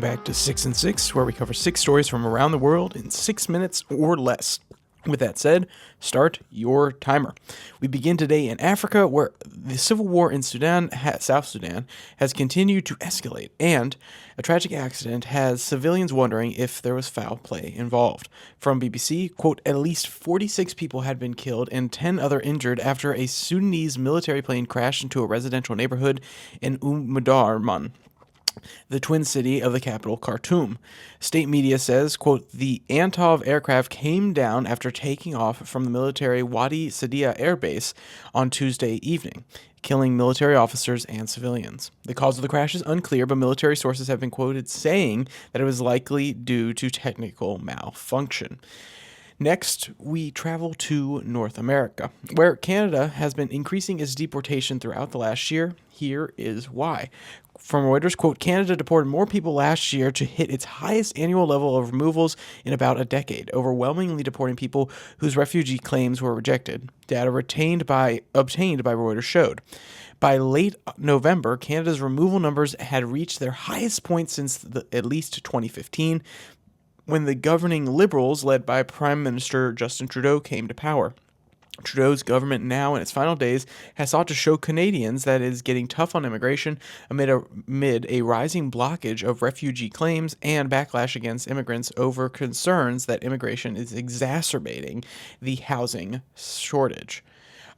back to 6 and 6, where we cover 6 stories from around the world in 6 minutes or less. With that said, start your timer. We begin today in Africa, where the civil war in South Sudan, has continued to escalate, and a tragic accident has civilians wondering if there was foul play involved. From BBC, quote, at least 46 people had been killed and 10 other injured after a Sudanese military plane crashed into a residential neighborhood in Umdurman, the twin city of the capital, Khartoum. State media says, quote, the Antov aircraft came down after taking off from the military Wadi Sadia Air Base on Tuesday evening, killing military officers and civilians. The cause of the crash is unclear, but military sources have been quoted saying that it was likely due to technical malfunction. Next, we travel to North America, where Canada has been increasing its deportation throughout the last year. Here is why. From Reuters, quote, Canada deported more people last year to hit its highest annual level of removals in about a decade, overwhelmingly deporting people whose refugee claims were rejected. Data obtained by Reuters showed. By late November, Canada's removal numbers had reached their highest point since at least 2015, when the governing Liberals, led by Prime Minister Justin Trudeau, came to power. Trudeau's government now, in its final days, has sought to show Canadians that it is getting tough on immigration amid a rising blockage of refugee claims and backlash against immigrants over concerns that immigration is exacerbating the housing shortage.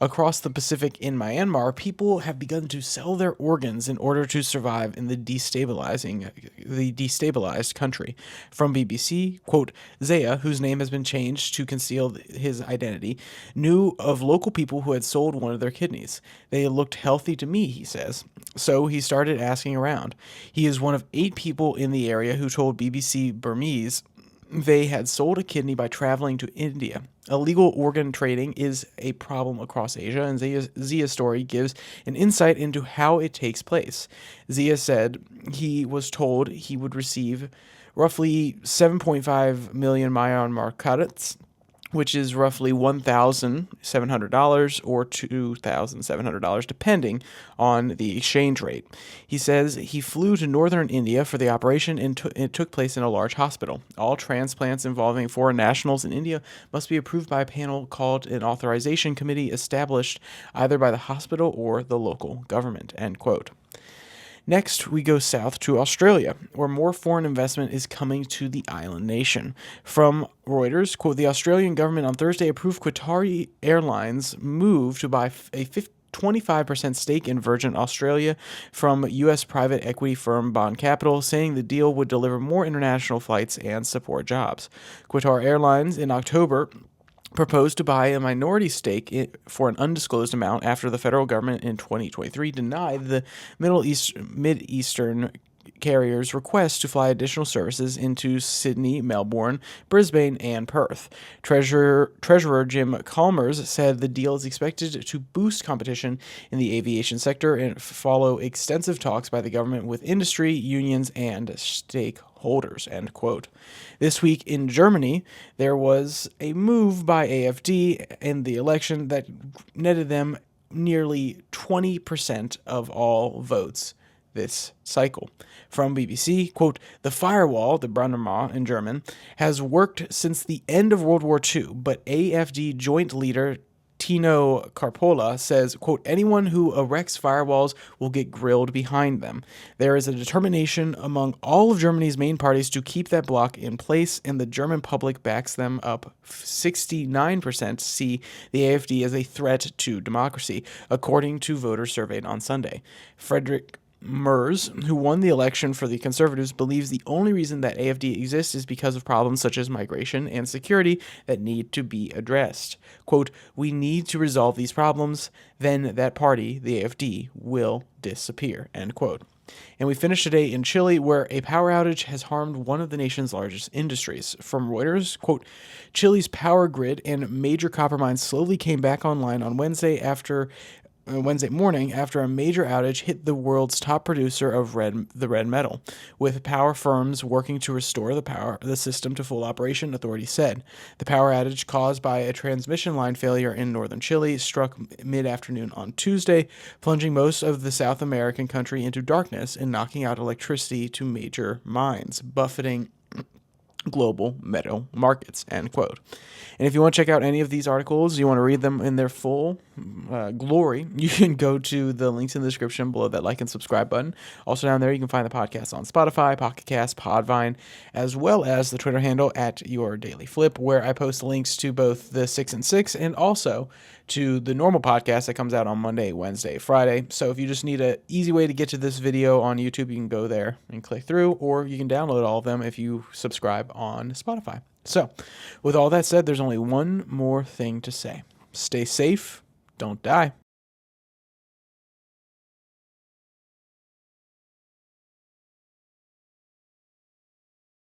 Across the Pacific in Myanmar, people have begun to sell their organs in order to survive in the destabilized country. From BBC, quote, Zaya, whose name has been changed to conceal his identity, knew of local people who had sold one of their kidneys. They looked healthy to me, he says. So he started asking around. He is one of 8 people in the area who told BBC Burmese they had sold a kidney by traveling to India. Illegal organ trading is a problem across Asia, and Zia's story gives an insight into how it takes place. Zia said he was told he would receive roughly 7.5 million Myanmar kyats, which is roughly $1,700 or $2,700, depending on the exchange rate. He says he flew to northern India for the operation, and it took place in a large hospital. All transplants involving foreign nationals in India must be approved by a panel called an authorization committee established either by the hospital or the local government, end quote. Next, we go south to Australia, where more foreign investment is coming to the island nation. From Reuters, quote, the Australian government on Thursday approved Qatari Airlines' move to buy a 25% stake in Virgin Australia from U.S. private equity firm Bond Capital, saying the deal would deliver more international flights and support jobs. Qatar Airlines, in October, proposed to buy a minority stake for an undisclosed amount after the federal government in 2023 denied the Mid-Eastern carrier's request to fly additional services into Sydney, Melbourne, Brisbane, and Perth. Treasurer Jim Chalmers said the deal is expected to boost competition in the aviation sector and follow extensive talks by the government with industry, unions, and stakeholders, end quote. This week in Germany, there was a move by AfD in the election that netted them nearly 20% of all votes this cycle. From BBC, quote, the firewall, the Brandenmauer in German, has worked since the end of World War II, but AfD joint leader Tino Carpola says, quote, anyone who erects firewalls will get grilled behind them. There is a determination among all of Germany's main parties to keep that bloc in place, and the German public backs them up. 69% see the AfD as a threat to democracy, according to voters surveyed on Sunday. Frederick Merz, who won the election for the Conservatives, believes the only reason that AfD exists is because of problems such as migration and security that need to be addressed. Quote, we need to resolve these problems, then that party, the AfD, will disappear, end quote. And we finish today in Chile, where a power outage has harmed one of the nation's largest industries. From Reuters, quote, Chile's power grid and major copper mines slowly came back online on Wednesday after Wednesday morning after a major outage hit the world's top producer of the red metal, with power firms working to restore the system to full operation, authorities said. The power outage caused by a transmission line failure in northern Chile struck mid-afternoon on Tuesday, plunging most of the South American country into darkness and knocking out electricity to major mines, buffeting global metal markets, end quote. And if you want to check out any of these articles, you want to read them in their full glory, you can go to the links in the description below that like and subscribe button. Also down there, you can find the podcast on Spotify, Pocket Cast, Podvine, as well as the Twitter handle at Your Daily Flip, where I post links to both the 6 and 6 and also to the normal podcast that comes out on Monday, Wednesday, Friday. So if you just need an easy way to get to this video on YouTube, you can go there and click through, or you can download all of them if you subscribe on Spotify. So with all that said, there's only one more thing to say. Stay safe, don't die.